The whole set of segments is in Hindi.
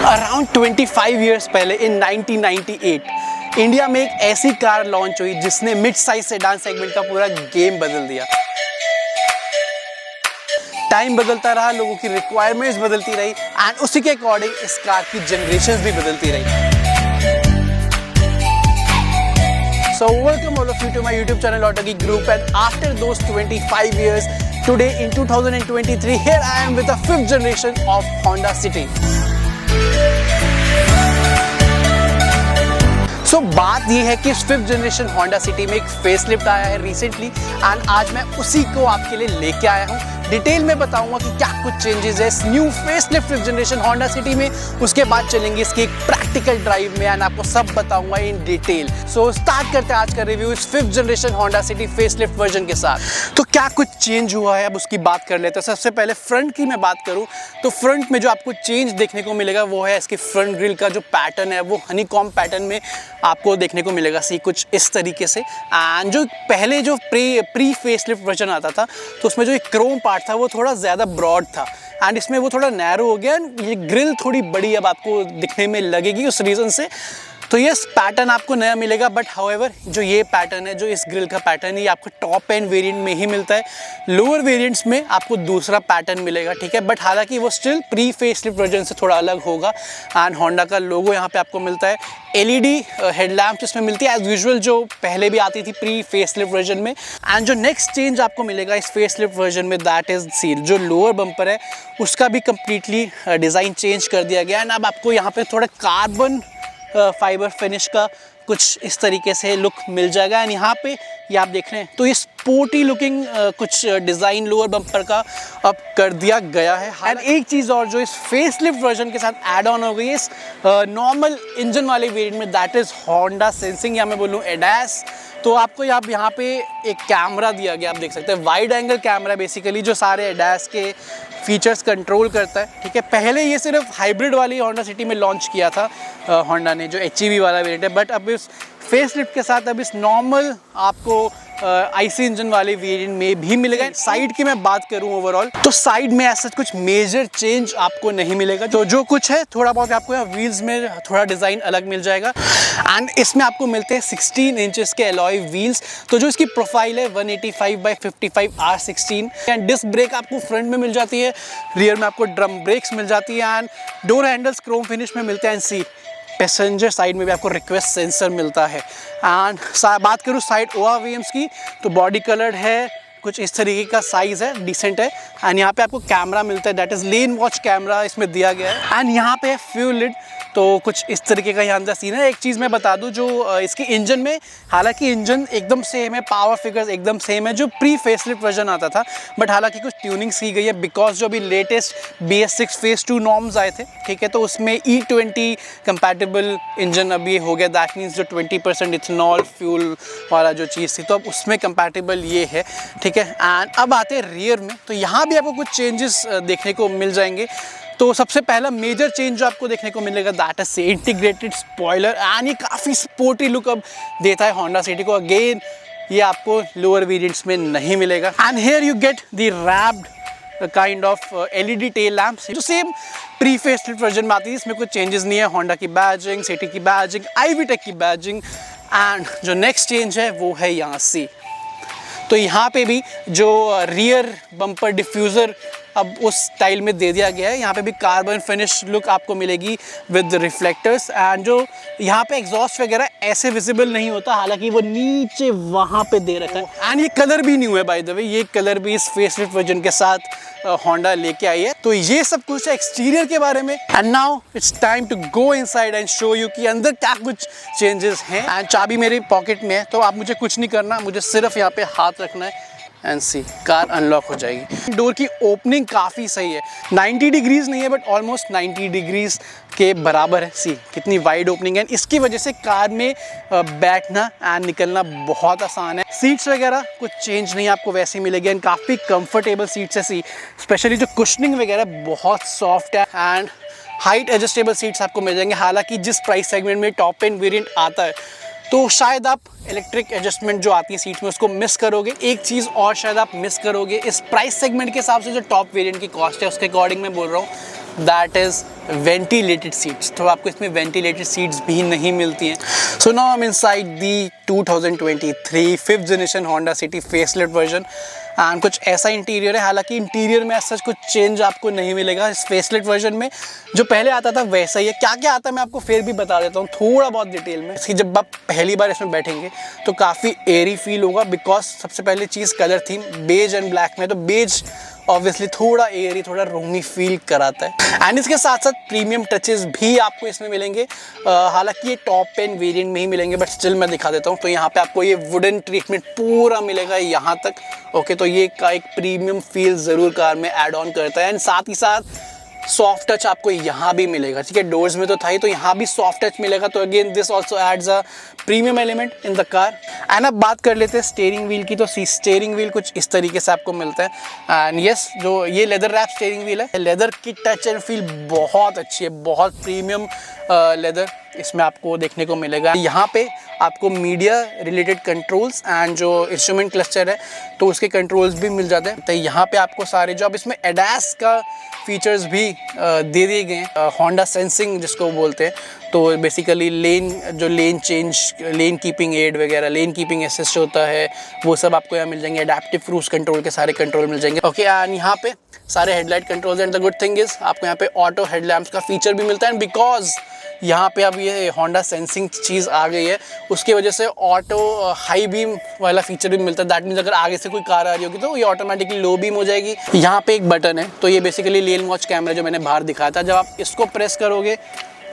अराउंड 25 ईयर्स पहले इन 1998 इंडिया में एक ऐसी कार लॉन्च हुई जिसने मिड साइज सेडान सेगमेंट का पूरा गेम बदल दिया। टाइम बदलता रहा, लोगों की रिक्वायरमेंट्स बदलती रही एंड उसी के अकॉर्डिंग इस कार की जनरेशंस भी बदलती रही। So welcome all of you to my YouTube channel Auto Geek Group, and after those 25 years, today in 2023, here I am with the 5th generation of Honda City. So बात ये है कि इस 5th जनरेशन Honda City में एक फेसलिफ्ट आया है रिसेंटली एंड आज मैं उसी को आपके लिए लेके आया हूँ। डिटेल में बताऊंगा कि क्या कुछ चेंजेस है इस new facelift 5th generation Honda City में। उसके बाद चलेंगे इसकी एक प्रैक्टिकल ड्राइव में एंड आपको सब बताऊंगा इन डिटेल। सो स्टार्ट करते हैं आज का रिव्यू इस 5th generation Honda City facelift version के साथ। तो क्या कुछ चेंज हुआ है अब उसकी बात कर लेते हैं। सबसे पहले फ्रंट की मैं बात करूं तो फ्रंट में जो आपको चेंज देखने को मिलेगा वो है इसके फ्रंट ग्रिल का जो पैटर्न है वो हनीकॉम्ब पैटर्न में आपको देखने को मिलेगा। सी कुछ इस तरीके से एंड जो पहले जो प्री फेसलिफ्ट वर्जन आता था तो उसमें जो एक क्रोम पार्ट था वो थोड़ा ज़्यादा ब्रॉड था एंड इसमें वो थोड़ा नैरो हो गया एंड ये ग्रिल थोड़ी बड़ी अब आपको दिखने में लगेगी उस रीज़न से। तो ये पैटर्न आपको नया मिलेगा, बट हाउएवर जो ये पैटर्न है, जो इस ग्रिल का पैटर्न है, ये आपको टॉप एंड वेरिएंट में ही मिलता है। लोअर वेरिएंट्स में आपको दूसरा पैटर्न मिलेगा, ठीक है, बट हालांकि वो स्टिल प्री फेसलिफ्ट वर्जन से थोड़ा अलग होगा। एंड होंडा का लोगो यहाँ पे आपको मिलता है। एलईडी हेडलैम्प इसमें मिलती है एज यूजुअल जो पहले भी आती थी प्री फेसलिफ्ट वर्जन में। एंड जो नेक्स्ट चेंज आपको मिलेगा इस फेसलिफ्ट वर्जन में दैट इज सील। जो लोअर बम्पर है उसका भी कंप्लीटली डिज़ाइन चेंज कर दिया गया एंड अब आपको यहाँ पे थोड़ा कार्बन फाइबर फिनिश का कुछ इस तरीके से लुक मिल जाएगा। एंड यहाँ पे ये आप देख रहे हैं तो ये स्पोर्टी लुकिंग कुछ डिज़ाइन लोअर बम्पर का अब कर दिया गया है। एंड एक चीज़ और जो इस फेसलिफ्ट वर्जन के साथ ऐड ऑन हो गई है इस नॉर्मल इंजन वाले वेरिएंट में दैट इज़ होंडा सेंसिंग या मैं बोलूँ एडास। तो आपको यहाँ पे एक कैमरा दिया गया, आप देख सकते हैं वाइड एंगल कैमरा बेसिकली जो सारे एडास के फीचर्स कंट्रोल करता है, ठीक है। पहले ये सिर्फ हाइब्रिड वाली होंडा सिटी में लॉन्च किया था होंडा ने जो HEV वाला वेरिएंट है, बट अब इस फेसलिफ्ट के साथ अब इस नॉर्मल आपको आईसी इंजन वाले वेरिएंट में भी मिलेगा। साइड की मैं बात करूं ओवरऑल तो साइड में ऐसा कुछ मेजर चेंज आपको नहीं मिलेगा। तो जो कुछ है थोड़ा बहुत आपको यहाँ व्हील्स में थोड़ा डिज़ाइन अलग मिल जाएगा एंड इसमें आपको मिलते हैं 16 इंचेस के अलॉय व्हील्स। तो जो इसकी प्रोफाइल है 185/55 R16 एंड डिस्क ब्रेक आपको फ्रंट में मिल जाती है, रियर में आपको ड्रम ब्रेक्स मिल जाती है and door handles Chrome finish में मिलते हैं एंड सीट पैसेंजर साइड में भी आपको रिक्वेस्ट सेंसर मिलता है। एंड बात करूँ साइड ORVMs की तो बॉडी कलर्ड है, कुछ इस तरीके का साइज़ है, डिसेंट है। एंड यहाँ पे आपको कैमरा मिलता है that is lane watch camera इसमें दिया गया है। एंड यहाँ पे फ्यूल लिड तो कुछ इस तरीके का यहाँ अंदर सीन है। एक चीज़ मैं बता दूँ जो इसके इंजन में, हालांकि इंजन एकदम सेम है, पावर फिगर्स एकदम सेम है जो प्री फेसलिफ्ट वर्जन आता था, बट हालांकि कुछ ट्यूनिंग्स की गई है बिकॉज जो अभी लेटेस्ट BS6 फेज़ 2 नॉर्म्स आए थे, ठीक है, तो उसमें E20 कंपैटिबल इंजन अभी हो गया। दैट मीन्स जो 20% इथेनॉल फ्यूल वाला जो चीज़ थी तो अब उसमें कंपैटिबल ये है, ठीक है। एंड अब आते हैं रियर में तो यहाँ भी आपको कुछ चेंजेस देखने को मिल जाएंगे। तो सबसे पहला मेजर चेंज जो आपको देखने को मिलेगा that is integrated spoiler and ये काफ़ी स्पोर्टी लुक अब देता है होंडा सिटी को। अगेन ये आपको लोअर वेरिएंट्स में नहीं मिलेगा। And here you get the wrapped kind of LED tail lamps जो सेम प्री फेसलिफ्ट वर्जन में आती है। इसमें कुछ चेंजेस नहीं है। होंडा की बैजिंग, सिटी की बैजिंग, IVTEC की बैजिंग एंड जो नेक्स्ट चेंज है वो है यहाँ से। तो यहाँ पे भी जो रियर बम्पर डिफ्यूज़र अब उस स्टाइल में दे दिया गया है। यहाँ पे भी कार्बन फिनिश लुक आपको मिलेगी विद रिफ्लेक्टर्स एंड जो यहाँ पे एग्जॉस्ट वगैरह ऐसे विजिबल नहीं होता, हालांकि वो नीचे वहाँ पे दे रखा है। एंड ये कलर भी न्यू है बाय द वे, ये कलर भी इस फेसलिफ्ट वर्जन के साथ होंडा लेके आई है। तो ये सब कुछ है एक्सटीरियर के बारे में। And now it's time to go inside and show you कि अंदर क्या कुछ चेंजेस हैं। एंड चाबी मेरी पॉकेट में है तो आप मुझे कुछ नहीं करना, मुझे सिर्फ यहाँ पे हाथ रखना है एंड सी कार अनलॉक हो जाएगी। डोर की ओपनिंग काफ़ी सही है, 90 डिग्रीज नहीं है बट ऑलमोस्ट 90 डिग्रीज के बराबर है। सी कितनी वाइड ओपनिंग है, इसकी वजह से कार में बैठना एंड निकलना बहुत आसान है। सीट्स वगैरह कुछ चेंज नहीं आपको वैसे मिलेगी एंड काफ़ी कंफर्टेबल सीट्स है। सी स्पेशली जो कुशनिंग वगैरह बहुत सॉफ्ट है एंड हाइट एडजस्टेबल सीट्स आपको मिल जाएंगे। हालांकि जिस प्राइस सेगमेंट में टॉप एंड वेरिएंट आता है तो शायद आप इलेक्ट्रिक एडजस्टमेंट जो आती है सीट में उसको मिस करोगे। एक चीज़ और शायद आप मिस करोगे इस प्राइस सेगमेंट के हिसाब से जो टॉप वेरिएंट की कॉस्ट है उसके अकॉर्डिंग मैं बोल रहा हूँ, दैट इज़ वेंटिलेटेड सीट्स। तो आपको इसमें वेंटिलेटेड सीट्स भी नहीं मिलती हैं। So now I am inside the 2023 5th generation Honda city facelift version and कुछ ऐसा इंटीरियर है। हालांकि इंटीरियर में ऐसा कुछ चेंज आपको नहीं मिलेगा इस फेसलिफ्ट वर्जन में, जो पहले आता था वैसा ही है। क्या क्या आता है मैं आपको फिर भी बता देता हूँ थोड़ा बहुत डिटेल में। इसकी जब आप पहली बार इसमें बैठेंगे तो काफ़ी एयरी फील होगा, बिकॉज सबसे पहली चीज़ colour theme beige and black में, तो बेज ऑब्वियसली थोड़ा एयरी थोड़ा रूमी फील कराता है। एंड इसके साथ साथ प्रीमियम टचेस भी आपको इसमें मिलेंगे। हालांकि ये टॉप एंड वेरिएंट में ही मिलेंगे, बट स्टिल मैं दिखा देता हूँ। तो यहाँ पे आपको ये वुडन ट्रीटमेंट पूरा मिलेगा यहाँ तक। ओके, तो ये का एक प्रीमियम फील ज़रूर कार में ऐड ऑन करता है। एंड साथ ही साथ सॉफ्ट टच आपको यहाँ भी मिलेगा, ठीक है। डोर्स में तो था ही, तो यहाँ भी सॉफ्ट टच मिलेगा। तो again this also adds a premium element in the car. And अब बात कर लेते हैं स्टीयरिंग व्हील की। तो स्टीयरिंग व्हील कुछ इस तरीके से आपको मिलता है। एंड यस, जो ये लेदर रैप स्टीयरिंग व्हील है, लेदर की टच एंड फील बहुत अच्छी है, बहुत प्रीमियम लेदर इसमें आपको देखने को मिलेगा। यहाँ पे आपको मीडिया रिलेटेड कंट्रोल्स एंड जो इंस्ट्रूमेंट क्लस्टर है तो उसके कंट्रोल्स भी मिल जाते हैं। तो यहाँ पे आपको सारे जो अब इसमें एडास का फीचर्स भी दे दिए गए हैं, होंडा सेंसिंग जिसको बोलते हैं। तो बेसिकली लेन चेंज, लेन कीपिंग एड वगैरह, लेन कीपिंग असिस्ट होता है, वो सब आपको यहाँ मिल जाएंगे। एडेप्टिव क्रूज कंट्रोल के सारे कंट्रोल मिल जाएंगे। ओके, एंड यहाँ पे सारे headlight controls. And the good thing is आपको यहाँ पे ऑटो हेडलैम्प्स का फीचर भी मिलता है। बिकॉज यहाँ पे अब ये होंडा सेंसिंग चीज़ आ गई है, उसकी वजह से ऑटो हाई बीम वाला फीचर भी मिलता है। दैट मीन्स अगर आगे से कोई कार आ रही होगी तो ये ऑटोमेटिकली लो बीम हो जाएगी। यहाँ पे एक बटन है, तो ये बेसिकली लेन वॉच कैमरा जो मैंने बाहर दिखाया था, जब आप इसको प्रेस करोगे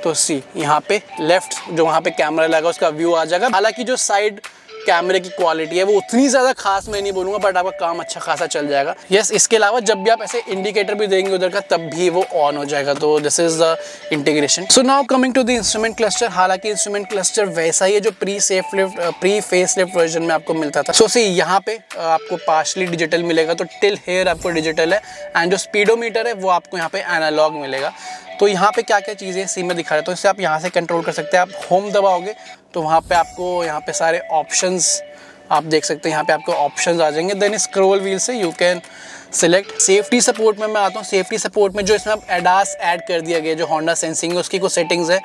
तो सी यहाँ पे लेफ्ट जो वहाँ पे कैमरा लगा उसका व्यू आ जाएगा। हालांकि जो साइड कैमरे की क्वालिटी है वो उतनी ज़्यादा खास मैं नहीं बोलूँगा, बट आपका काम अच्छा खासा चल जाएगा। यस, इसके अलावा जब भी आप ऐसे इंडिकेटर भी देंगे उधर का, तब भी वो ऑन हो जाएगा। तो this is the integration. So now coming to the instrument cluster. हालांकि इंस्ट्रूमेंट क्लस्टर वैसा ही है जो प्री फेसलिफ्ट वर्जन में आपको मिलता था। सो सी यहाँ पे आपको पार्शली डिजिटल मिलेगा, तो टिल हेयर आपको डिजिटल है। एंड जो स्पीडोमीटर है वो आपको यहाँ पे एनालॉग मिलेगा। तो यहाँ पे क्या क्या चीज़ें सी में दिखा रहा है, तो इससे आप यहाँ से कंट्रोल कर सकते हैं। आप होम दबाओगे तो वहाँ पे आपको यहाँ पे सारे ऑप्शंस आप देख सकते हैं, यहाँ पे आपको ऑप्शंस आ जाएंगे। देन स्क्रॉल व्हील से you can select. Safety support में मैं आता हूँ। सेफ्टी सपोर्ट में जो इसमें आप एडास ऐड कर दिया गया, जो होंडा सेंसिंग है उसकी कुछ सेटिंग्स है,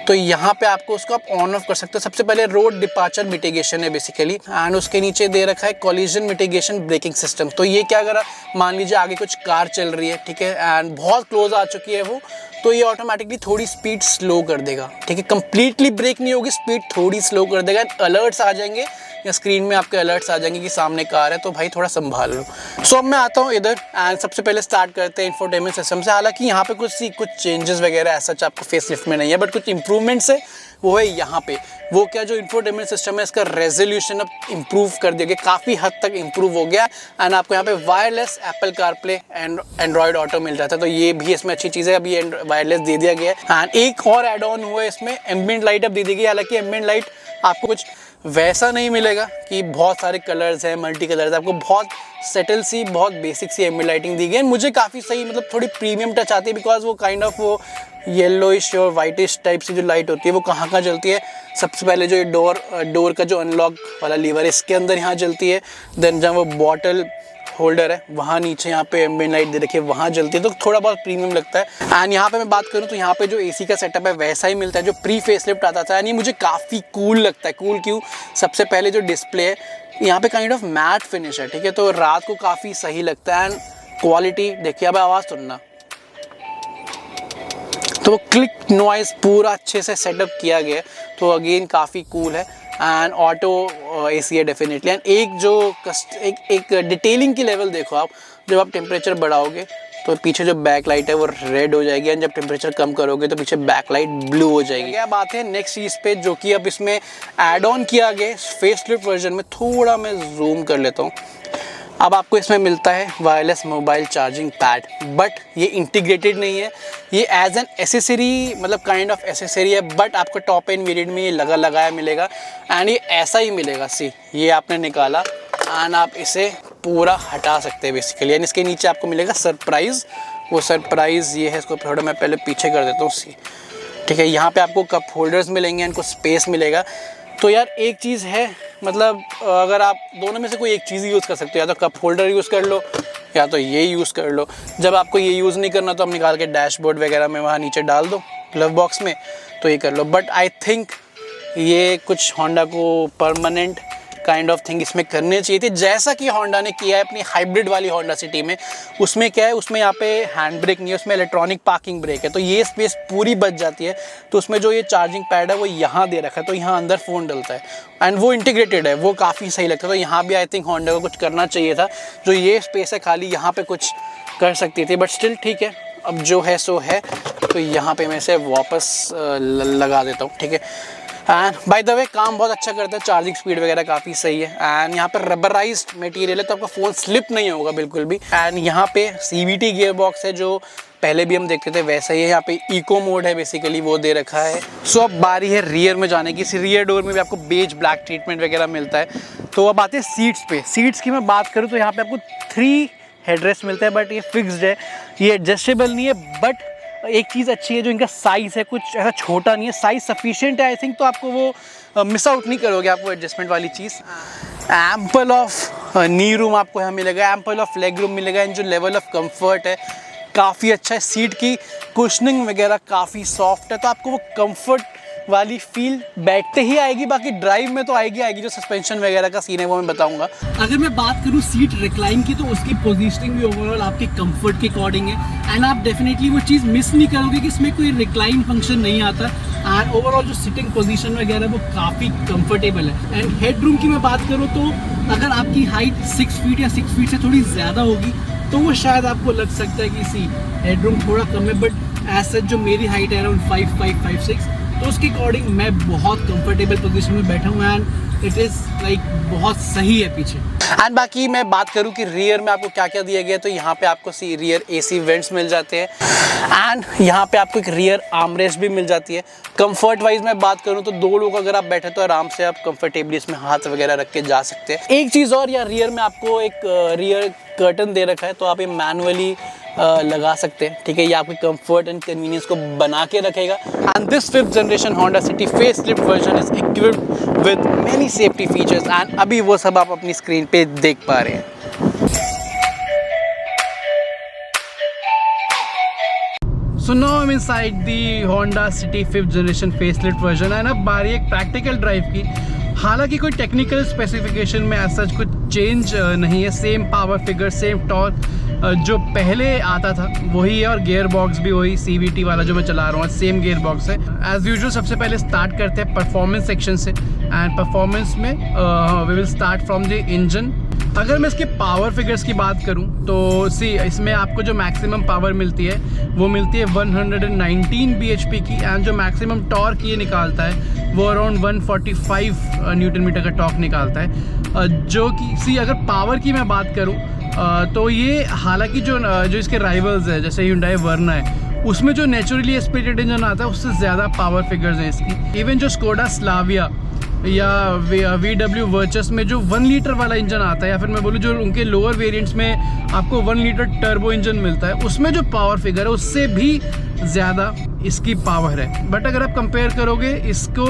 तो यहाँ पे आपको उसको आप ऑन ऑफ कर सकते हो। सबसे पहले रोड डिपार्चर मिटिगेशन है बेसिकली, एंड उसके नीचे दे रखा है कॉलिजन मिटिगेशन ब्रेकिंग सिस्टम। तो ये क्या, अगर मान लीजिए आगे कुछ कार चल रही है, ठीक है, एंड बहुत क्लोज आ चुकी है वो, तो ये ऑटोमेटिकली थोड़ी स्पीड स्लो कर देगा, ठीक है। कंप्लीटली ब्रेक नहीं होगी, स्पीड थोड़ी स्लो कर देगा। अलर्ट्स आ जाएंगे या स्क्रीन में आपके अलर्ट्स आ जाएंगे कि सामने कार है, तो भाई थोड़ा संभाल लो। सो अब मैं आता हूँ इधर एंड सबसे पहले स्टार्ट करते हैं इंफोटेनमेंट सिस्टम से। हालांकि यहाँ पे कुछ चेंजेस वगैरह ऐसा आपको फेसलिफ्ट में नहीं है, बट कुछ इंप्रूवमेंट्स है वो है यहाँ पे। वो क्या, जो इंफोटेनमेंट सिस्टम है इसका रेजोल्यूशन अब इम्प्रूव कर दिया गया, काफ़ी हद तक इम्प्रूव हो गया। एंड आपको यहाँ पे wireless Apple CarPlay and Android Auto मिल जाता है, तो ये भी इसमें अच्छी चीज़ है। अभी वायरलेस दे दिया गया है। एंड एक और एड ऑन हुआ है इसमें, एम्बिएंट लाइट अब दे दी गई। हालांकि एम्बिएंट लाइट आपको कुछ वैसा नहीं मिलेगा कि बहुत सारे कलर्स हैं, मल्टी कलर्स, आपको बहुत सेटल सी, बहुत बेसिक सी एम्बिएंट लाइटिंग दी गई है। मुझे काफ़ी सही, मतलब थोड़ी प्रीमियम टच आती है, बिकॉज वो काइंड ऑफ वो येलोइश और वाइटिश टाइप की जो लाइट होती है वो कहाँ जलती है। सबसे पहले जो ये डोर का जो अनलॉक वाला लीवर है इसके अंदर यहाँ जलती है। देन जहाँ वो बॉटल होल्डर है वहाँ नीचे यहाँ पे एम्बिएंट लाइट दे रखी है, वहाँ जलती है, तो थोड़ा बहुत प्रीमियम लगता है। एंड यहाँ पे मैं बात करूँ तो यहाँ पे जो एसी का सेटअप है वैसा ही मिलता है जो प्री फेसलिफ्ट आता था। यानी मुझे काफ़ी कूल लगता है। कूल क्यों? सबसे पहले जो डिस्प्ले है यहाँ पे काइंड ऑफ मैट फिनिश है, ठीक है, तो रात को काफ़ी सही लगता है। एंड क्वालिटी देखिए, अब आवाज़ सुनना, तो वो क्लिक नॉइज़ पूरा अच्छे से सेटअप किया गया है, तो अगेन काफ़ी कूल है। एंड ऑटो एसी है डेफिनेटली। एंड एक जो एक डिटेलिंग की लेवल देखो आप, जब आप टेम्परेचर बढ़ाओगे तो पीछे जो बैक लाइट है वो रेड हो जाएगी, एंड जब टेम्परेचर कम करोगे तो पीछे बैक लाइट ब्लू हो जाएगी। क्या बात है नेक्स्ट चीज़ पे, जो कि अब इसमें ऐड ऑन किया गया फेसलिफ्ट वर्जन में। थोड़ा मैं जूम कर लेता हूँ। अब आपको इसमें मिलता है wireless mobile charging pad, but ये इंटीग्रेटेड नहीं है, ये एज एन एसेसरी, मतलब काइंड ऑफ एसेसरी है, बट आपको टॉप एंड वेरिएंट में ये लगाया मिलेगा। एंड ये ऐसा ही मिलेगा, सी ये आपने निकाला एंड आप इसे पूरा हटा सकते हैं बेसिकली। एंड इसके नीचे आपको मिलेगा सरप्राइज़। वो सरप्राइज़ ये है, इसको थोड़ा मैं पहले पीछे कर देता हूँ, सी ठीक है। यहाँ पे आपको कप होल्डर्स मिलेंगे, इनको स्पेस मिलेगा। तो यार एक चीज़ है, मतलब अगर आप दोनों में से कोई एक चीज़ यूज़ कर सकते हो, या तो कप होल्डर यूज़ कर लो या तो ये यूज़ कर लो। जब आपको ये यूज़ नहीं करना तो आप निकाल के डैशबोर्ड वगैरह में वहाँ नीचे डाल दो ग्लव बॉक्स में, तो ये कर लो। बट आई थिंक ये कुछ होंडा को परमानेंट काइंड ऑफ थिंग इसमें करनी चाहिए थी, जैसा कि होंडा ने किया है अपनी हाइब्रिड वाली होंडा सिटी में। उसमें क्या है, उसमें यहाँ पे हैंड ब्रेक नहीं है, उसमें इलेक्ट्रॉनिक पार्किंग ब्रेक है, तो ये स्पेस पूरी बच जाती है। तो उसमें जो ये चार्जिंग पैड है वो यहाँ दे रखा है, तो यहाँ अंदर फ़ोन डलता है एंड वो इंटीग्रेटेड है, वो काफ़ी सही लगता है। तो यहाँ भी आई थिंक होंडा को कुछ करना चाहिए था, जो ये स्पेस है खाली यहाँ पर कुछ कर सकती थी। बट स्टिल ठीक है, अब जो है सो है। तो यहाँ पे मैं इसे वापस लगा देता हूँ, ठीक है। एंड बाय द वे काम बहुत अच्छा करता है, चार्जिंग स्पीड वगैरह काफ़ी सही है। एंड यहाँ पर रबराइज्ड मटेरियल है, तो आपका फ़ोन स्लिप नहीं होगा बिल्कुल भी। एंड यहाँ पे CVT गियर बॉक्स है, जो पहले भी हम देखते थे वैसा ही है। यहाँ पे इको मोड है बेसिकली, वो दे रखा है। सो अब बारी है रियर में जाने की। इस रियर डोर में भी आपको बेज ब्लैक ट्रीटमेंट वगैरह मिलता है। तो अब आते हैं सीट्स पे। सीट्स की मैं बात करूँ तो यहाँ पे आपको 3 हेडरेस्ट मिलता है, बट ये फिक्स्ड है, ये एडजस्टेबल नहीं है। बट एक चीज़ अच्छी है, जो इनका साइज़ है कुछ ऐसा छोटा नहीं है, साइज़ सफिशिएंट है आई थिंक, तो आपको वो मिस आउट नहीं करोगे आप वो एडजस्टमेंट वाली चीज़। एम्पल ऑफ नी रूम आपको यहाँ मिलेगा, एम्पल ऑफ लेग रूम मिलेगा। एंड जो लेवल ऑफ कंफर्ट है काफ़ी अच्छा है, सीट की कुशनिंग वगैरह काफ़ी सॉफ्ट है, तो आपको वो कंफर्ट वाली फील बैठते ही आएगी। बाकी ड्राइव में तो आएगी। जो सस्पेंशन वगैरह का सीन है वो मैं बताऊंगा। अगर मैं बात करूँ सीट रिक्लाइन की, तो उसकी पोजीशनिंग भी ओवरऑल आपके कंफर्ट के अकॉर्डिंग है। एंड आप डेफिनेटली वो चीज़ मिस नहीं करोगे कि इसमें कोई रिक्लाइन फंक्शन नहीं आता। एंड ओवरऑल जो सिटिंग पोजीशन वगैरह वो काफ़ी कंफर्टेबल है। एंड हेड रूम की मैं बात करूँ तो अगर आपकी हाइट 6 फीट या 6 फीट से थोड़ी ज़्यादा होगी तो वो शायद आपको लग सकता है कि हेड रूम थोड़ा कम है। बट एज सच जो मेरी हाइट है अराउंड 5'5", 5'6", तो उसके अकॉर्डिंग मैं बहुत कंफर्टेबल पोजीशन में बैठा हूँ। एंड इट इज़ लाइक बहुत सही है पीछे। एंड बाकी मैं बात करूँ कि रियर में आपको क्या क्या दिया गया है, तो यहाँ पे आपको रियर AC वेंट्स मिल जाते हैं। एंड यहाँ पे आपको एक रियर आर्मरेस्ट भी मिल जाती है। कंफर्ट वाइज मैं बात करूँ तो 2 लोग अगर आप बैठे तो आराम से आप कंफर्टेबली इसमें हाथ वगैरह रख के जा सकते हैं। एक चीज़ और, या रियर में आपको एक रियर कर्टन दे रखा है, तो आप ये मैनुअली लगा सकते हैं, ठीक है। ये आपके कंफर्ट एंड कन्वीनियंस को बना के रखेगा। And this 5th generation Honda city facelift version is equipped with many safety features, and अभी वो सब आप अपनी स्क्रीन पे देख पा रहे हैं। So now I'm inside the Honda City 5th generation facelift version, and अब बारी एक प्रैक्टिकल ड्राइव की। हालांकि कोई टेक्निकल स्पेसिफिकेशन में ऐसा कुछ चेंज नहीं है, same power figure, same torque जो पहले आता था वही है, और गियर बॉक्स भी वही CVT वाला जो मैं चला रहा हूँ सेम गियर बॉक्स है। एज यूजुअल सबसे पहले स्टार्ट करते हैं परफॉर्मेंस सेक्शन से। एंड परफॉर्मेंस में we will start from the engine. अगर मैं इसके पावर फिगर्स की बात करूं तो इसमें आपको जो मैक्सिमम पावर मिलती है वो मिलती है 119 bhp की। एंड जो मैक्सिमम टॉर्क ये निकालता है वो अराउंड 145 न्यूटन मीटर का टॉर्क निकालता है। जो कि अगर पावर की मैं बात करूं तो ये हालांकि जो इसके राइवल्स है जैसे Hyundai वर्ना है, उसमें जो नेचुरली एस्पिरेटेड इंजन आता है उससे ज़्यादा पावर फिगर्स हैं इसकी। इवन जो स्कोडा स्लाविया या VW वर्चस में जो 1 लीटर वाला इंजन आता है, या फिर मैं बोलूँ जो उनके लोअर वेरिएंट्स में आपको 1 लीटर टर्बो इंजन मिलता है, उसमें जो पावर फिगर है उससे भी ज़्यादा इसकी पावर है। बट अगर आप कंपेयर करोगे इसको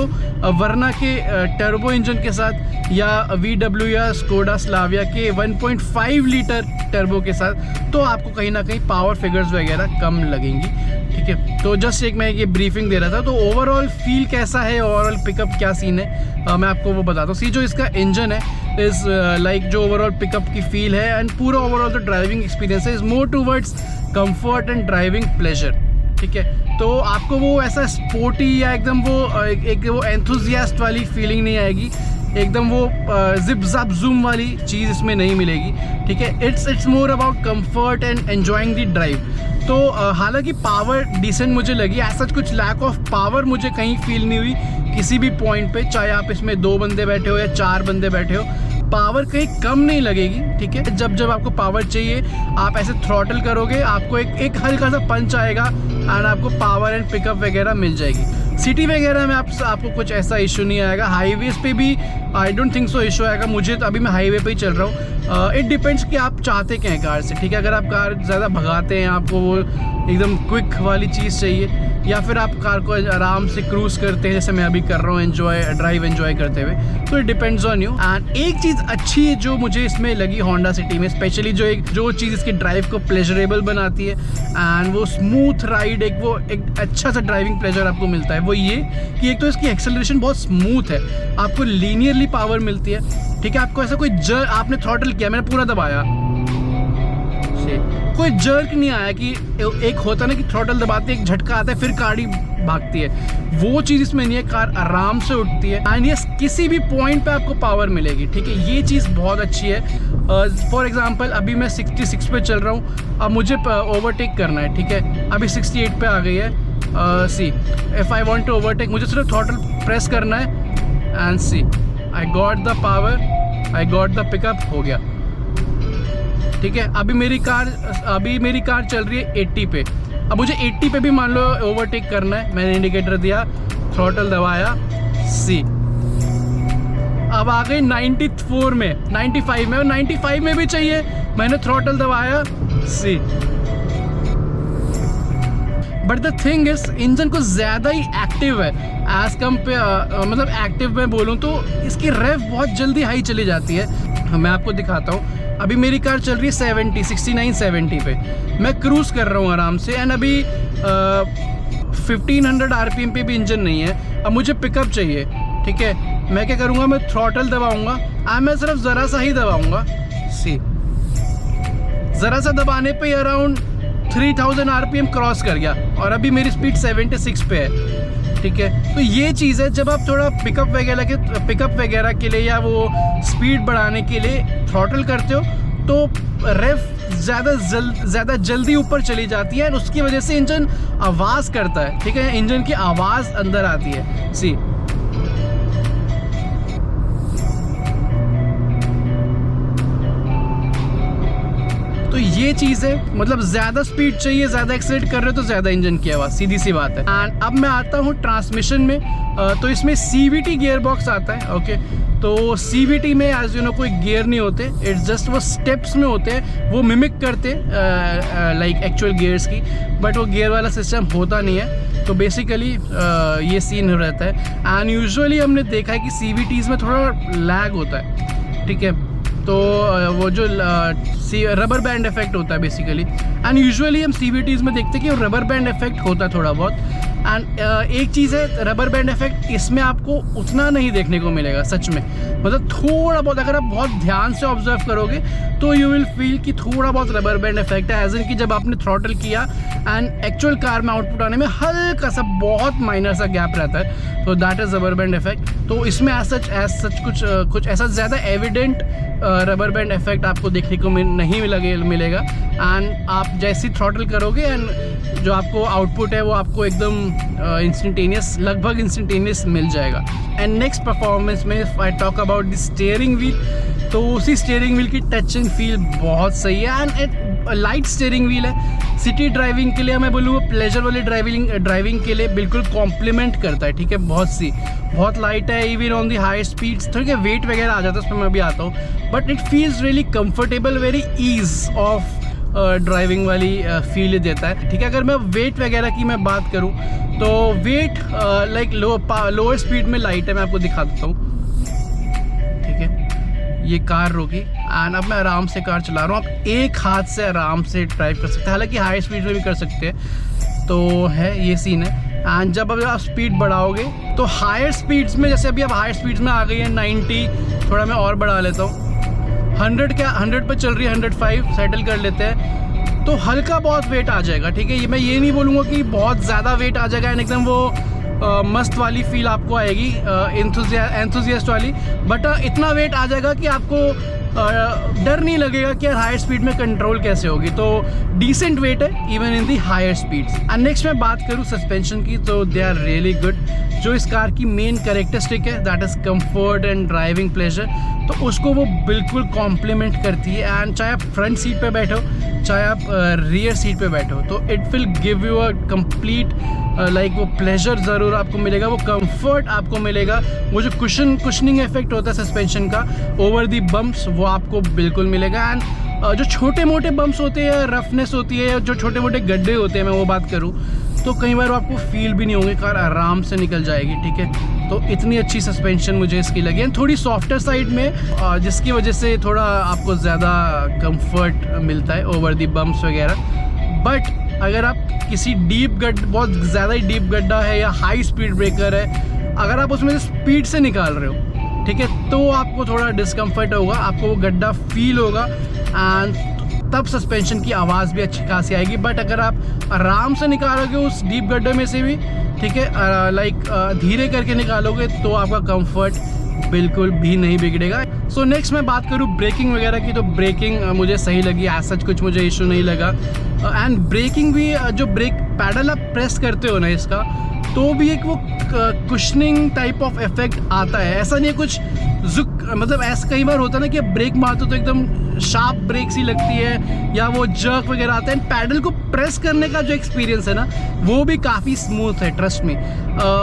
वर्ना के टर्बो इंजन के साथ या VW या स्कोडा स्लाविया के 1.5 लीटर टर्बो के साथ, तो आपको कहीं ना कहीं पावर फिगर्स वगैरह कम लगेंगी, ठीक है। तो जस्ट एक मैं ये ब्रीफिंग दे रहा था। तो ओवरऑल फील कैसा है, ओवरऑल पिकअप क्या सीन है, मैं आपको वो बताता हूँ। जो इसका इंजन है इज़ लाइक जो ओवरऑल पिकअप की फील है एंड पूरा ओवरऑल जो ड्राइविंग एक्सपीरियंस है is more towards comfort and driving pleasure, ठीक है। तो आपको वो ऐसा स्पोर्टी या एकदम वो एंथुजियास्ट वाली फीलिंग नहीं आएगी, एकदम वो जिप जाप जूम वाली चीज़ इसमें नहीं मिलेगी, ठीक है। It's more about comfort and enjoying the drive. तो हालांकि पावर डिसेंट मुझे लगी, ऐसा कुछ लैक ऑफ पावर मुझे कहीं फील नहीं हुई किसी भी पॉइंट पे, चाहे आप इसमें 2 बंदे बैठे हो या 4 बंदे बैठे हो, पावर कहीं कम नहीं लगेगी, ठीक है। जब आपको पावर चाहिए आप ऐसे थ्रॉटल करोगे, आपको एक हल्का सा पंच आएगा एंड आपको पावर एंड पिकअप वगैरह मिल जाएगी। सिटी वगैरह में आपको कुछ ऐसा इशू नहीं आएगा। हाईवेज पे भी I don't think so issue आएगा मुझे, तो अभी मैं हाईवे पे ही चल रहा हूँ। इट डिपेंड्स कि आप चाहते क्या हैं कार से, ठीक है। अगर आप कार ज़्यादा भगाते हैं, आपको वो एकदम क्विक वाली चीज़ चाहिए, या फिर आप कार को आराम से क्रूज़ करते हैं जैसे मैं अभी कर रहा हूँ, ड्राइव एंजॉय करते हुए, तो it depends on you. And एक चीज़ अच्छी है जो मुझे इसमें लगी होंडा सिटी में, स्पेशली जो चीज़ इसकी ड्राइव को प्लेजरेबल बनाती है एंड वो स्मूथ राइड, एक अच्छा सा ड्राइविंग प्लेजर आपको मिलता है, वो ये कि एक तो इसकी एक्सेलरेशन बहुत स्मूथ है, आपको लीनियरली पावर मिलती है, ठीक है। आपको ऐसा कोई आपने थ्रॉटल किया, मैंने पूरा दबाया, कोई जर्क नहीं आया कि एक होता ना कि थ्रॉटल दबाते एक झटका आता है फिर गाड़ी भागती है, वो चीज़ इसमें नहीं है। कार आराम से उठती है एंड ये किसी भी पॉइंट पे आपको पावर मिलेगी, ठीक है। ये चीज़ बहुत अच्छी है। फॉर एग्जांपल अभी मैं 66 पे चल रहा हूँ, अब मुझे ओवरटेक करना है, ठीक है। अभी 68 पे आ गई है। See if I want to overtake, मुझे सिर्फ थ्रॉटल प्रेस करना है and see I got the power, I got the pickup, हो गया, ठीक है। अभी मेरी कार चल रही है 80 पे। अब मुझे 80 पे भी मान लो ओवरटेक करना है, मैंने इंडिकेटर दिया, थ्रॉटल दबाया, सी अब आ गई 94 में, 95 में, और 95 में भी चाहिए, मैंने थ्रॉटल दबाया, see. But the thing is engine को ज़्यादा ही एक्टिव है एज कम्पेयर, मतलब एक्टिव मैं बोलूँ तो इसकी रेव बहुत जल्दी हाई चली जाती है। मैं आपको दिखाता हूँ, अभी मेरी कार चल रही है 69-70 पे, मैं क्रूज़ कर रहा हूँ आराम से एंड अभी 1500 RPM पे भी इंजन नहीं है। अब मुझे पिकअप चाहिए, ठीक है। मैं क्या करूँगा, मैं थ्रॉटल दबाऊँगा, मैं सिर्फ ज़रा सा ही दबाऊँगा, सी ज़रा सा दबाने पे अराउंड 3000 RPM क्रॉस कर गया और अभी मेरी स्पीड 76 पे है, ठीक है। तो ये चीज़ है, जब आप थोड़ा पिकअप वगैरह के लिए या वो स्पीड बढ़ाने के लिए थ्रॉटल करते हो तो रेफ ज़्यादा जल्दी ऊपर चली जाती है और उसकी वजह से इंजन आवाज़ करता है, ठीक है। इंजन की आवाज़ अंदर आती है, सी तो ये चीज़ है। मतलब ज़्यादा स्पीड चाहिए, ज़्यादा एक्सीलरेट कर रहे हो तो ज़्यादा इंजन की आवाज़, सीधी सी बात है। एंड अब मैं आता हूँ ट्रांसमिशन में, तो इसमें CVT गियर बॉक्स आता है, ओके। तो CVT में एज यू नो कोई गियर नहीं होते, इट्स जस्ट वो स्टेप्स में होते हैं, वो मिमिक करते लाइक एक्चुअल गियर्स की, बट वो गियर वाला सिस्टम होता नहीं है। तो बेसिकली ये सीन रहता है एंड यूजुअली हमने देखा है कि CVTs में थोड़ा लैग होता है, ठीक है। तो वो जो रबर बैंड इफेक्ट होता है बेसिकली, एंड यूजुअली हम CVTs में देखते हैं कि रबर बैंड इफेक्ट होता है थोड़ा बहुत। एंड एक चीज़ है, रबर बैंड इफेक्ट इसमें आपको उतना नहीं देखने को मिलेगा सच में, मतलब थोड़ा बहुत, अगर आप बहुत ध्यान से ऑब्जर्व करोगे तो यू विल फील कि थोड़ा बहुत रबर बैंड इफेक्ट है, एज इन कि जब आपने थ्रॉटल किया एंड एक्चुअल कार में आउटपुट आने में हल्का सा बहुत माइनर सा गैप रहता है, तो that is rubber band effect. तो इसमें एज सच कुछ ऐसा ज़्यादा एविडेंट रबर बैंड इफेक्ट आपको देखने को नहीं मिलेगा। एंड आप जैसी थ्रॉटल करोगे एंड जो आपको आउटपुट है वो आपको एकदम इंस्टेंटेनियस, लगभग इंस्टेंटेनियस मिल जाएगा। एंड नेक्स्ट परफॉर्मेंस में I talk about the steering wheel, तो उसी स्टीयरिंग व्हील की टच एंड फील बहुत सही है एंड लाइट स्टीयरिंग व्हील है। सिटी ड्राइविंग के लिए मैं बोलूँ प्लेजर वाली ड्राइविंग के लिए बिल्कुल कॉम्प्लीमेंट करता है, ठीक है। बहुत लाइट है, even on the high speeds थोड़ी वेट वगैरह आ जाता है, उसमें मैं भी आता हूँ, but it feels really comfortable, very ease of driving वाली फील देता है, ठीक है। अगर मैं वेट वगैरह की मैं बात करूँ तो वेट लाइक लोअर स्पीड में लाइट है, मैं आपको दिखा देता हूँ, ठीक है। ये कार रोकी एंड अब मैं आराम से कार चला रहा हूँ, आप एक हाथ से आराम से ड्राइव कर सकते हैं, हालांकि हाई स्पीड में भी कर सकते हैं, तो है ये सीन है। एंड जब अब आप स्पीड बढ़ाओगे तो हायर स्पीड्स में, जैसे अभी अब हायर स्पीड्स में आ गई है 90, थोड़ा मैं और बढ़ा लेता हूँ, 100 पे चल रही है, 105 सेटल कर लेते हैं, तो हल्का बहुत वेट आ जाएगा, ठीक है। मैं ये नहीं बोलूँगा कि बहुत ज़्यादा वेट आ जाएगा एंड एकदम वो मस्त वाली फील आपको आएगी, एंथुजियास्ट वाली, बट इतना वेट आ जाएगा कि आपको डर नहीं लगेगा कि यार हायर स्पीड में कंट्रोल कैसे होगी, तो डिसेंट वेट है even in the higher speeds. And next मैं बात करूँ सस्पेंशन की, तो दे आर रियली गुड। जो इस कार की मेन कैरेक्टरिस्टिक है that is comfort and driving pleasure, तो उसको वो बिल्कुल कॉम्प्लीमेंट करती है। एंड चाहे आप फ्रंट सीट पे बैठो चाहे आप रियर सीट पे बैठो, तो it will give you a complete like वो प्लेजर ज़रूर आपको मिलेगा, वो कंफर्ट आपको मिलेगा, वो जो कुशनिंग इफेक्ट होता है सस्पेंशन का ओवर दी बम्प्स वो आपको बिल्कुल मिलेगा। एंड जो छोटे मोटे बम्प्स होते हैं, रफनेस होती है, जो छोटे मोटे गड्ढे होते हैं, मैं वो बात करूँ तो कई बार आपको फील भी नहीं होंगे, कार आराम से निकल जाएगी। ठीक है, तो इतनी अच्छी सस्पेंशन मुझे इसकी लगी है, थोड़ी सॉफ्टर साइड में, जिसकी वजह से थोड़ा आपको ज़्यादा कंफर्ट मिलता है ओवर दी बम्प्स वगैरह। बट अगर आप किसी बहुत ज़्यादा ही डीप गड्ढा है या हाई स्पीड ब्रेकर है, अगर आप उसमें से स्पीड से निकाल रहे हो, ठीक है, तो आपको थोड़ा डिस्कम्फर्ट होगा, आपको वो गड्ढा फील होगा एंड तब सस्पेंशन की आवाज़ भी अच्छी खासी आएगी। बट अगर आप आराम से निकालोगे उस डीप गड्ढे में से भी, ठीक है, लाइक धीरे करके निकालोगे, तो आपका कंफर्ट बिल्कुल भी नहीं बिगड़ेगा। सो नेक्स्ट मैं बात करूँ ब्रेकिंग वगैरह की, तो ब्रेकिंग मुझे सही लगी, एज सच कुछ मुझे इशू नहीं लगा। एंड ब्रेकिंग भी, जो ब्रेक पैडल आप प्रेस करते हो ना इसका, तो भी एक वो कुशनिंग टाइप ऑफ इफेक्ट आता है। ऐसा नहीं है कुछ मतलब ऐसा कई बार होता है ना कि ब्रेक मारते तो एकदम शार्प ब्रेक सी लगती है या वो जर्क वगैरह आता है। पैडल को प्रेस करने का जो एक्सपीरियंस है ना, वो भी काफ़ी स्मूथ है, ट्रस्ट में।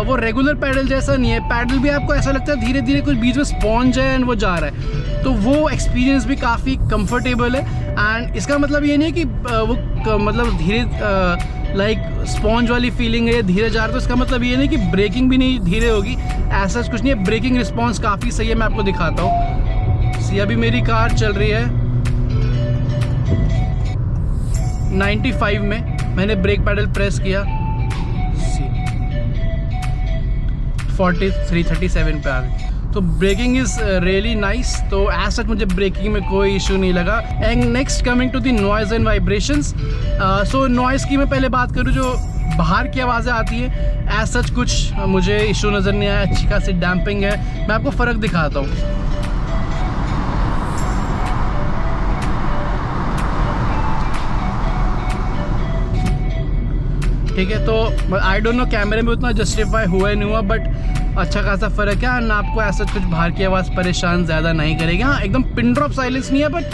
वो रेगुलर पैडल जैसा नहीं है, पैडल भी आपको ऐसा लगता है धीरे धीरे कुछ बीच में स्पॉन्ज है एंड वो जा रहा है, तो वो एक्सपीरियंस भी काफ़ी कंफर्टेबल है। एंड इसका मतलब ये नहीं है कि वो मतलब धीरे लाइक स्पॉन्ज वाली फीलिंग है, धीरे जा रहा है, तो इसका मतलब ये नहीं कि ब्रेकिंग भी नहीं धीरे होगी, ऐसा कुछ नहीं है। ब्रेकिंग रिस्पॉन्स काफ़ी सही है, मैं आपको दिखाता हूँ। सी अभी मेरी कार चल रही है 95 में, मैंने ब्रेक पैडल प्रेस किया, 37 पे आ गई, तो ब्रेकिंग इज़ रियली नाइस। तो एज सच मुझे ब्रेकिंग में कोई इशू नहीं लगा। And next coming to the noise and vibrations. So noise की मैं पहले बात करूँ, जो बाहर की आवाज़ें आती है, एज सच कुछ मुझे इशू नज़र नहीं आया, अच्छी खासी डैम्पिंग है। मैं आपको फ़र्क दिखाता हूँ। ठीक है, तो आई डोंट नो कैमरे में उतना जस्टिफाई हुआ ही नहीं हुआ, बट अच्छा खासा फ़र्क है। ना आपको ऐसा कुछ बाहर की आवाज़ परेशान ज़्यादा नहीं करेगी। हाँ, एकदम पिन ड्रॉप साइलेंस नहीं है, बट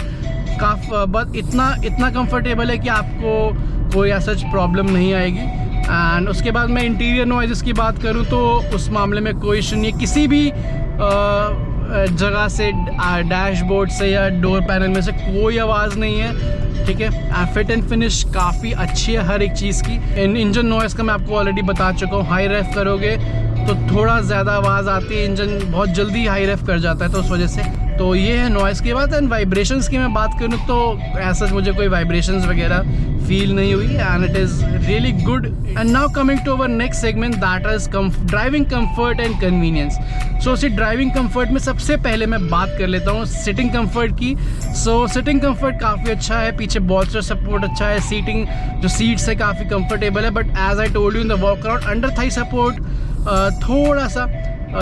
बस इतना कंफर्टेबल है कि आपको कोई ऐसा प्रॉब्लम नहीं आएगी। एंड उसके बाद मैं इंटीरियर नॉइज़ की बात करूँ तो उस मामले में कोई इशू नहीं है, किसी भी जगह से, डैशबोर्ड से या डोर पैनल में से कोई आवाज़ नहीं है। ठीक है, फिट एंड फिनिश काफ़ी अच्छी है हर एक चीज़ की। इंजन नॉइज़ का मैं आपको ऑलरेडी बता चुका हूँ, हाई रेफ करोगे तो थोड़ा ज़्यादा आवाज़ आती है, इंजन बहुत जल्दी हाई रेफ कर जाता है, तो उस वजह से। तो ये है नॉइज़ की बात। एंड वाइब्रेशंस की मैं बात करूँ तो ऐसा मुझे कोई वाइब्रेशंस वगैरह फील नहीं हुई, and it is really good. And now coming to our next segment, that is driving comfort and convenience. So उसी ड्राइविंग कंफर्ट में सबसे पहले मैं बात कर लेता हूँ सिटिंग कंफर्ट की। सो सिटिंग कंफर्ट काफ़ी अच्छा है, पीछे बॉल्स्टर सपोर्ट अच्छा है, सीटिंग जो सीट्स है काफ़ी कंफर्टेबल है। But as I told you in the walk around, under thigh support थोड़ा सा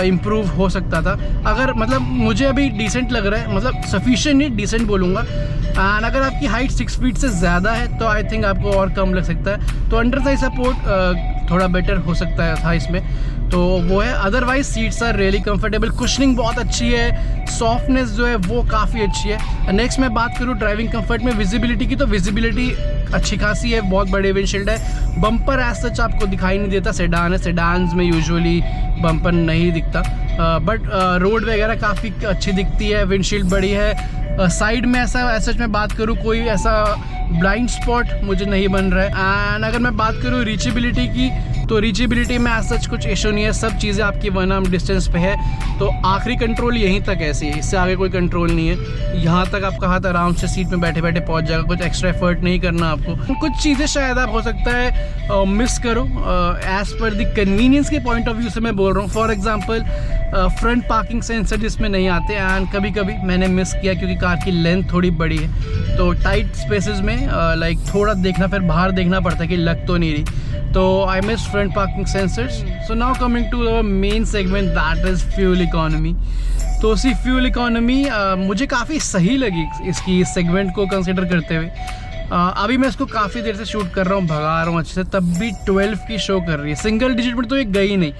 इम्प्रूव हो सकता था। अगर मतलब मुझे अभी डिसेंट लग रहा है, मतलब सफिशिएंट नहीं, डिसेंट बोलूँगा। एंड अगर आपकी हाइट 6 फीट से ज़्यादा है तो आई थिंक आपको और कम लग सकता है, तो अंडर थाई सपोर्ट थोड़ा बेटर हो सकता था इसमें, तो वो है। Otherwise seats are really comfortable, cushioning बहुत अच्छी है, सॉफ्टनेस जो है वो काफ़ी अच्छी है। नेक्स्ट मैं बात करूँ ड्राइविंग कंफर्ट में विजिबिलिटी की, तो विजिबिलिटी अच्छी खासी है, बहुत बड़े विंडशील्ड है। बम्पर एज सच आपको दिखाई नहीं देता, सेडान है, सेडान्स में यूजुअली बम्पर नहीं दिखता, बट रोड वगैरह काफ़ी अच्छी दिखती है, विंडशील्ड बड़ी है। साइड में ऐसा मैं बात करूँ कोई ऐसा ब्लाइंड स्पॉट मुझे नहीं बन रहा है। एंड अगर मैं बात करूँ रीचेबिलिटी की, तो रीचेबिलिटी में ऐसा कुछ इशू नहीं है, सब चीज़ें आपकी 1 आर्म डिस्टेंस पे है, तो आखिरी कंट्रोल यहीं तक ऐसी है, इससे आगे कोई कंट्रोल नहीं है। यहाँ तक आपका हाथ आराम से सीट में बैठे बैठे पहुँच जाएगा, कुछ एक्स्ट्रा एफर्ट नहीं करना आपको। कुछ चीज़ें शायद आप हो सकता है मिस करो एज़ पर द कन्वीनियंस के पॉइंट ऑफ व्यू से मैं बोल रहा हूँ। For example front parking sensor जिसमें नहीं आते, एंड कभी कभी मैंने मिस किया क्योंकि कार की लेंथ थोड़ी बड़ी है, तो टाइट स्पेसेस में लाइक थोड़ा देखना, फिर बाहर देखना पड़ता है कि लग तो नहीं रही, तो I miss front parking sensors. So now coming to our main segment, that is fuel economy. तो उसी फ्यूल इकोनॉमी मुझे काफ़ी सही लगी इसकी, इस सेगमेंट को कंसिडर करते हुए। अभी मैं इसको काफ़ी देर से शूट कर रहा हूँ, भगा रहा हूँ अच्छे से, तब भी 12 की शो कर रही है। सिंगल डिजिट में तो ये गई नहीं।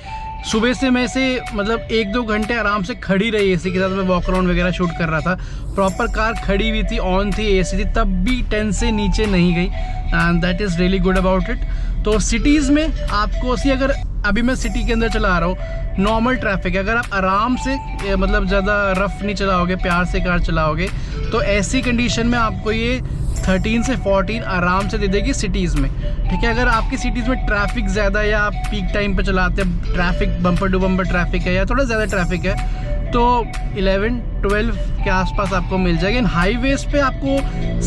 सुबह से मैं इसे मतलब 1-2 घंटे आराम से खड़ी रही एसी के साथ, मैं वॉक अराउंड वगैरह शूट कर रहा था। प्रॉपर कार खड़ी हुई थी, ऑन थी, एसी थी, तब भी 10 से नीचे नहीं गई and that is really good about it. तो सिटीज़ में आपको अगर अभी मैं सिटी के अंदर चला रहा हूँ, नॉर्मल ट्रैफिक है, अगर आप आराम से मतलब ज़्यादा रफ नहीं चलाओगे, प्यार से कार चलाओगे, तो ऐसी कंडीशन में आपको ये 13 से 14 आराम से दे देगी सिटीज़ में। ठीक है, अगर आपकी सिटीज़ में ट्रैफिक ज़्यादा है या आप पीक टाइम पे चलाते हैं, traffic bumper to bumper traffic है या थोड़ा ज़्यादा ट्रैफिक है, तो 11-12 के आसपास आपको मिल जाएगी। हाईवेज पे आपको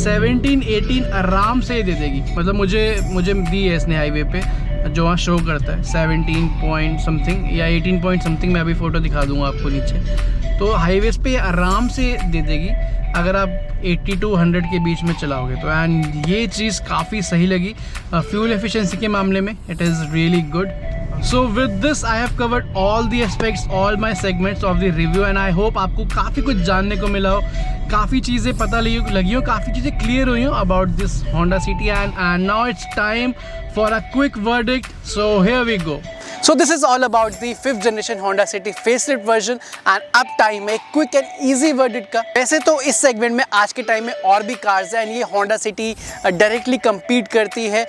17-18 आराम से दे देगी। मतलब मुझे दी है इसने हाईवे पे, जो वहाँ शो करता है 17 पॉइंट समथिंग या 18 पॉइंट समथिंग। मैं अभी फ़ोटो दिखा दूँगा आपको नीचे। तो हाईवेज पे आराम से दे देगी अगर आप 80 to 100 के बीच में चलाओगे तो। एंड ये चीज़ काफ़ी सही लगी फ्यूल एफिशिएंसी के मामले में। It is really good. So with this I have covered all the aspects, all my segments of the review and I hope आपको काफ़ी कुछ जानने को मिला हो, काफ़ी चीज़ें पता लगी हो, काफ़ी चीज़ें क्लियर हुई हो about this Honda City and now it's time for a quick verdict. So here we go. So this is all about the 5th generation Honda City facelift version and अब टाइम है क्विक एंड इजी वर्डिक्ट का। वैसे तो इस सेगमेंट में आज के टाइम में और भी कार्स हैं एंड ये Honda City डायरेक्टली compete करती है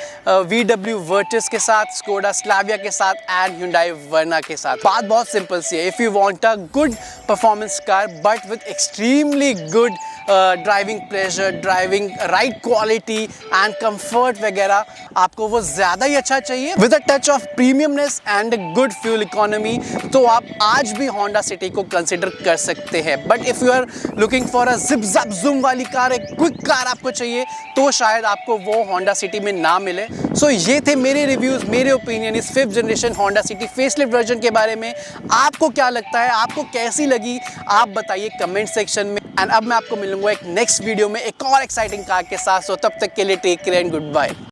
VW Virtus के साथ, Skoda Slavia के साथ एंड Hyundai Verna के साथ। बात बहुत सिंपल सी है, if you want a good performance car but with extremely good driving pleasure, driving ride quality and comfort वगैरह, आपको वो ज़्यादा ही अच्छा चाहिए with a touch of premiumness and good fuel economy, तो आप आज भी Honda City को कंसिडर कर सकते हैं। But if you are looking for a zip zap zoom वाली कार, एक क्विक कार आपको चाहिए, तो शायद आपको वो Honda City में ना मिले। सो ये थे मेरे रिव्यूज़, मेरे ओपिनियन इस 5th generation Honda City facelift version के बारे में। आपको क्या लगता है, आपको कैसी लगी, आप बताइए कमेंट सेक्शन में। एंड अब मैं आपको मिलूंगा एक नेक्स्ट वीडियो में एक और एक्साइटिंग कार के साथ। सो तब तक के लिए take care and good bye.